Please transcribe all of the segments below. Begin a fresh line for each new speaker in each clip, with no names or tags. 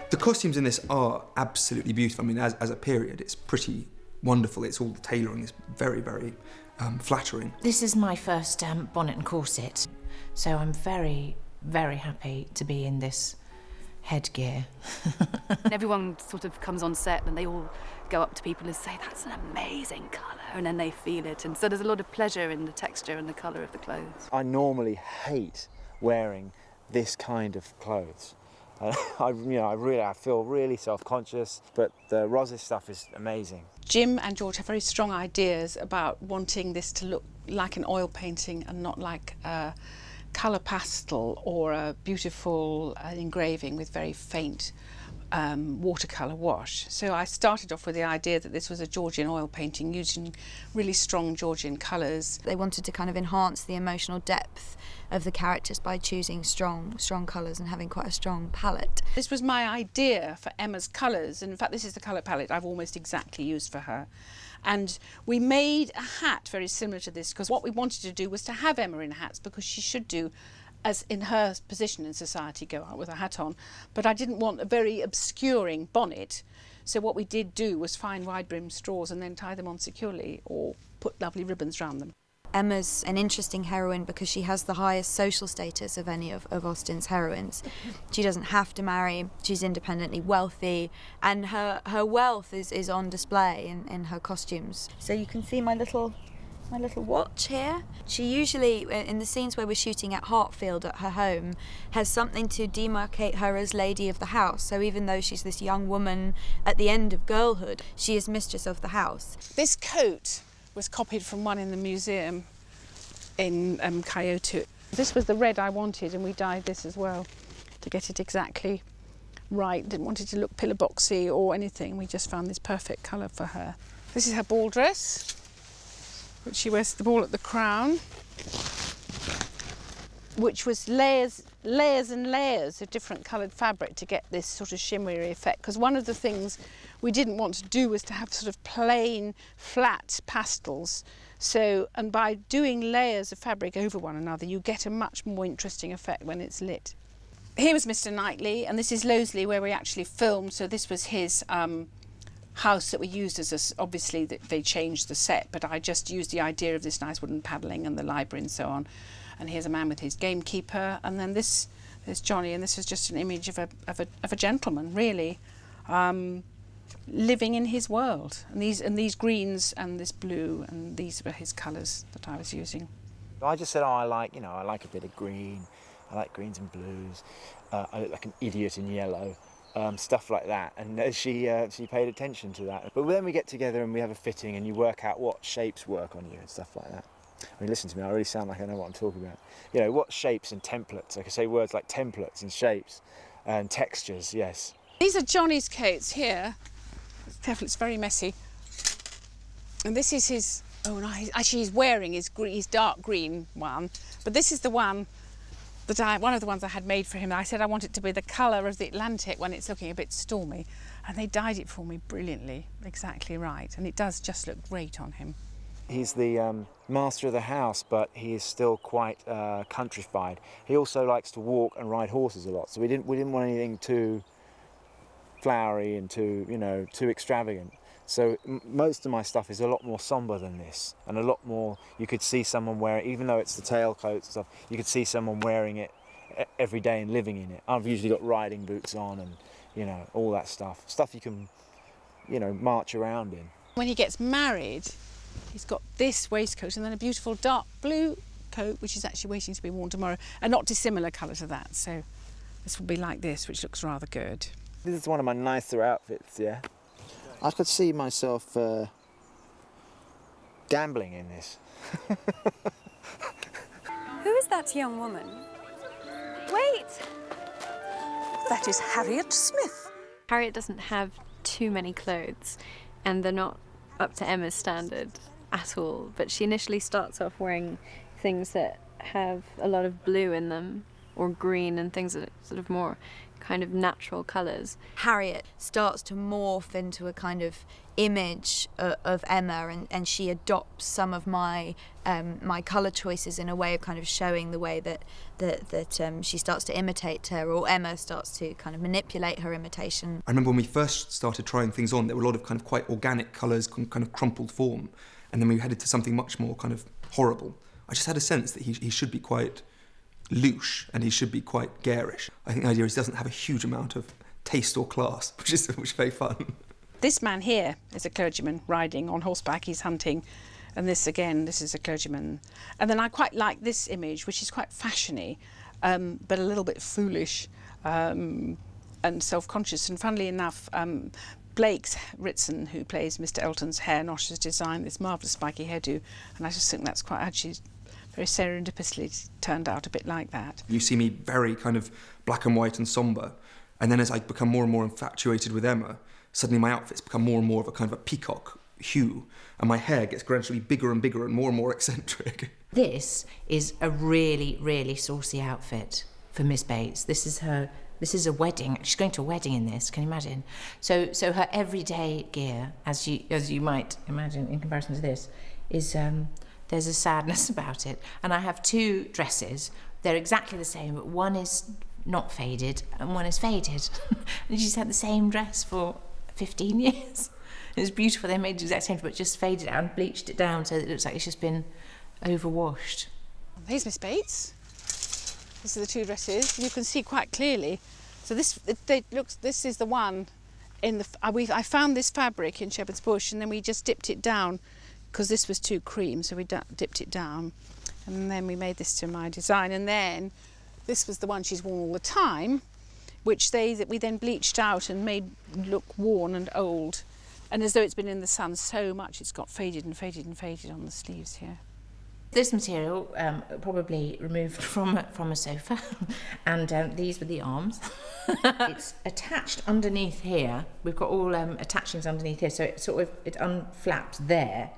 The costumes in this are absolutely beautiful. I mean, as a period, it's pretty wonderful. It's all the tailoring is very, very flattering.
This is my first bonnet and corset, so I'm very, very happy to be in this headgear.
Everyone sort of comes on set and they all go up to people and say, that's an amazing colour, and then they feel it. And so there's a lot of pleasure in the texture and the colour of the clothes.
I normally hate wearing this kind of clothes. I feel really self-conscious, but the Rose's stuff is amazing.
Jim and George have very strong ideas about wanting this to look like an oil painting and not like a colour pastel or a beautiful engraving with very faint watercolour wash. So I started off with the idea that this was a Georgian oil painting using really strong Georgian colours.
They wanted to kind of enhance the emotional depth of the characters by choosing strong colours and having quite a strong palette.
This was my idea for Emma's colours, and in fact this is the colour palette I've almost exactly used for her. And we made a hat very similar to this because what we wanted to do was to have Emma in hats because she should do, as in her position in society, go out with a hat on. But I didn't want a very obscuring bonnet, so what we did do was find wide-brimmed straws and then tie them on securely or put lovely ribbons around them.
Emma's an interesting heroine because she has the highest social status of any of Austen's heroines. She doesn't have to marry, she's independently wealthy, and her wealth is on display in her costumes. So you can see my little watch here. She usually, in the scenes where we're shooting at Hartfield at her home, has something to demarcate her as lady of the house. So even though she's this young woman at the end of girlhood, she is mistress of the house.
This coat was copied from one in the museum in Kyoto. This was the red I wanted, and we dyed this as well to get it exactly right. Didn't want it to look pillar boxy or anything. We just found this perfect colour for her. This is her ball dress, which she wears the ball at the crown, which was layers and layers of different coloured fabric to get this sort of shimmery effect. Because one of the things we didn't want to do was to have sort of plain, flat pastels. So, and by doing layers of fabric over one another, you get a much more interesting effect when it's lit. Here was Mr. Knightley, and this is Loseley, where we actually filmed. So this was his house that we used as obviously they changed the set, but I just used the idea of this nice wooden paneling and the library and so on. And here's a man with his gamekeeper, and then there's Johnny, and this is just an image of a gentleman, really, living in his world. And these greens and this blue, and these were his colours that I was using.
I just said, I like a bit of green. I like greens and blues. I look like an idiot in yellow. Stuff like that, and she paid attention to that. But then we get together and we have a fitting, and you work out what shapes work on you and stuff like that. I mean, listen to me, I really sound like I know what I'm talking about. You know, what shapes and templates. I can say words like templates and shapes and textures, yes.
These are Johnny's coats here. Careful, it's very messy. And this is his, actually he's wearing his dark green one, but this is the one that one of the ones I had made for him. I said I want it to be the colour of the Atlantic when it's looking a bit stormy, and they dyed it for me brilliantly, exactly right, and it does just look great on him.
He's the master of the house, but he is still quite countrified. He also likes to walk and ride horses a lot, so we didn't want anything too flowery and too extravagant. So most of my stuff is a lot more sombre than this, and a lot more, you could see someone wearing, even though it's the tailcoats and stuff, you could see someone wearing it every day and living in it. I've usually got riding boots on and, all that stuff. Stuff you can, march around in.
When he gets married, he's got this waistcoat and then a beautiful dark blue coat, which is actually waiting to be worn tomorrow, a not dissimilar colour to that. So this will be like this, which looks rather good.
This is one of my nicer outfits, yeah. I could see myself gambling in this.
Who is that young woman? Wait!
That is Harriet Smith.
Harriet doesn't have too many clothes, and they're not up to Emma's standard at all, but she initially starts off wearing things that have a lot of blue in them, or green, and things that are sort of more kind of natural colours.
Harriet starts to morph into a kind of image of Emma, and she adopts some of my my colour choices in a way of kind of showing the way that she starts to imitate her, or Emma starts to kind of manipulate her imitation.
I remember when we first started trying things on, there were a lot of kind of quite organic colours, kind of crumpled form, and then we headed to something much more kind of horrible. I just had a sense that he should be quite louche and he should be quite garish. I think the idea is he doesn't have a huge amount of taste or class, which is very fun.
This man here is a clergyman riding on horseback, he's hunting, and this again, this is a clergyman. And then I quite like this image, which is quite fashiony, but a little bit foolish and self-conscious. And funnily enough, Blake Ritson, who plays Mr. Elton's hair nosh, has designed this marvellous spiky hairdo, and I just think that's quite actually very serendipitously turned out a bit like that.
You see me very kind of black and white and sombre, and then as I become more and more infatuated with Emma, suddenly my outfits become more and more of a kind of a peacock hue, and my hair gets gradually bigger and bigger and more eccentric.
This is a really, really saucy outfit for Miss Bates. This is a wedding. She's going to a wedding in this, can you imagine? So her everyday gear, as you might imagine in comparison to this, is there's a sadness about it. And I have two dresses. They're exactly the same, but one is not faded and one is faded. And she's had the same dress for 15 years. It's beautiful. They made the exact same, but just faded it out and bleached it down so that it looks like it's just been overwashed.
Here's Miss Bates. These are the two dresses. You can see quite clearly. So this is the one in the. I found this fabric in Shepherd's Bush, and then we just dipped it down because this was too cream, so we dipped it down, and then we made this to my design. And then this was the one she's worn all the time, which we then bleached out and made look worn and old, and as though it's been in the sun so much, it's got faded and faded and faded on the sleeves here.
This material probably removed from a sofa, and these were the arms. It's attached underneath here. We've got all attachings underneath here, so it unflaps there,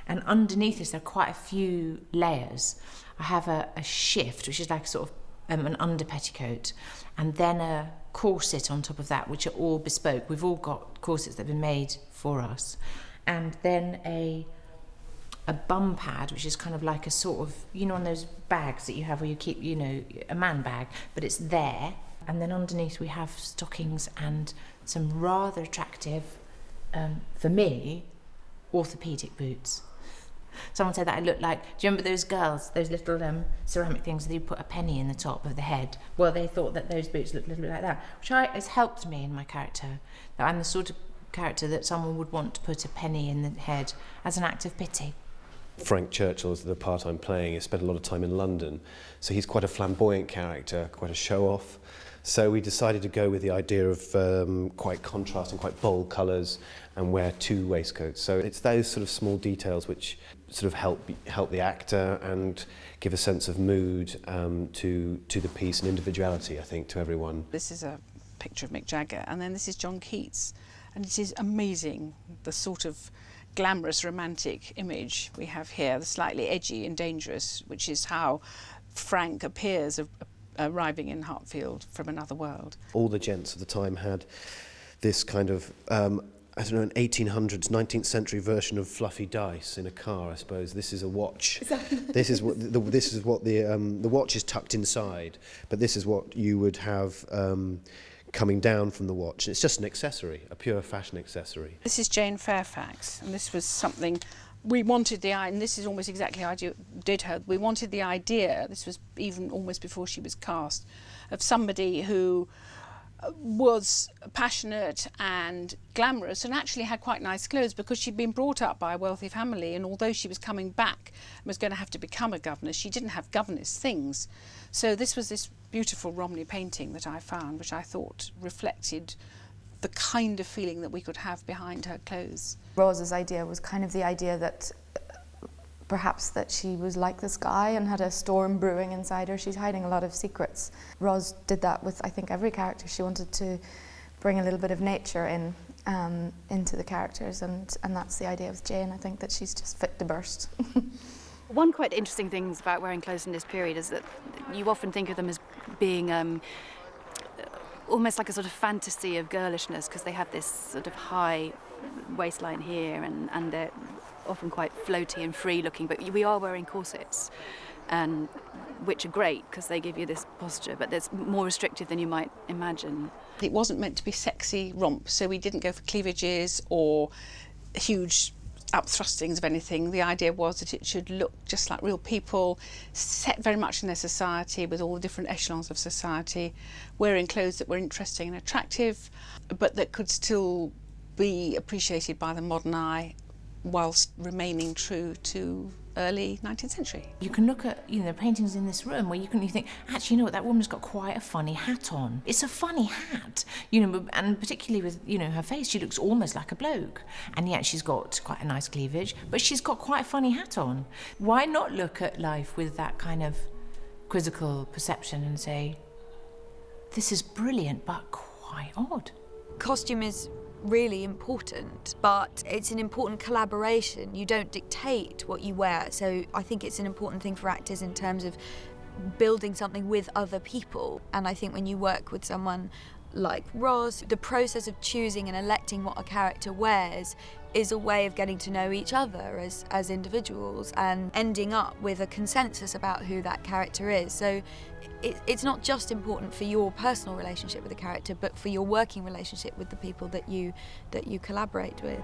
and underneath this there are quite a few layers. I have a shift, which is like sort of an under petticoat, and then a corset on top of that, which are all bespoke. We've all got corsets that have been made for us, and then a bum pad, which is kind of like a sort of, on those bags that you have where you keep, a man bag, but it's there. And then underneath we have stockings and some rather attractive, for me, orthopaedic boots. Someone said that I looked like, do you remember those girls, those little ceramic things that you put a penny in the top of the head? Well, they thought that those boots looked a little bit like that, which has helped me in my character. That I'm the sort of character that someone would want to put a penny in the head as an act of pity.
Frank Churchill is the part I'm playing. He spent a lot of time in London, so he's quite a flamboyant character, quite a show-off. So we decided to go with the idea of quite contrast and quite bold colours and wear two waistcoats. So it's those sort of small details which sort of help the actor and give a sense of mood to the piece and individuality, I think, to everyone.
This is a picture of Mick Jagger, and then this is John Keats, and it is amazing the sort of glamorous romantic image we have here, the slightly edgy and dangerous, which is how Frank appears arriving in Hartfield from another world. All
the gents of the time had this kind of, an 1800s, 19th century version of fluffy dice in a car, I suppose. This is a watch. This is what the watch is tucked inside, but this is what you would have coming down from the watch. It's just an accessory, a pure fashion accessory.
This is Jane Fairfax, and this was something we wanted and this is almost exactly how I did her. We wanted the idea, this was even almost before she was cast, of somebody who was passionate and glamorous and actually had quite nice clothes because she'd been brought up by a wealthy family, and although she was coming back and was going to have to become a governess, she didn't have governess things. So this was this beautiful Romney painting that I found, which I thought reflected the kind of feeling that we could have behind her clothes.
Rose's idea was kind of the idea that perhaps that she was like this guy and had a storm brewing inside her. She's hiding a lot of secrets. Rose did that with, I think, every character. She wanted to bring a little bit of nature into the characters, and that's the idea with Jane. I think that she's just fit to burst.
One quite interesting thing about wearing clothes in this period is that you often think of them as being almost like a sort of fantasy of girlishness, because they have this sort of high waistline here, and they're often quite floaty and free looking, but we are wearing corsets, and which are great because they give you this posture, but it's more restrictive than you might imagine.
It wasn't meant to be sexy romp, so we didn't go for cleavages or huge upthrustings of anything. The idea was that it should look just like real people, set very much in their society, with all the different echelons of society, wearing clothes that were interesting and attractive, but that could still be appreciated by the modern eye whilst remaining true to early 19th century.
You can look at, you know, paintings in this room where you think, actually, you know what, that woman's got quite a funny hat on. It's a funny hat, you know, and particularly with, you know, her face, she looks almost like a bloke. And yet she's got quite a nice cleavage, but she's got quite a funny hat on. Why not look at life with that kind of quizzical perception and say, this is brilliant, but quite odd?
Costume is really important, but it's an important collaboration. You don't dictate what you wear, so I think it's an important thing for actors in terms of building something with other people. And I think when you work with someone like Roz, the process of choosing and electing what a character wears is a way of getting to know each other as individuals and ending up with a consensus about who that character is. So it's not just important for your personal relationship with the character, but for your working relationship with the people that you collaborate with.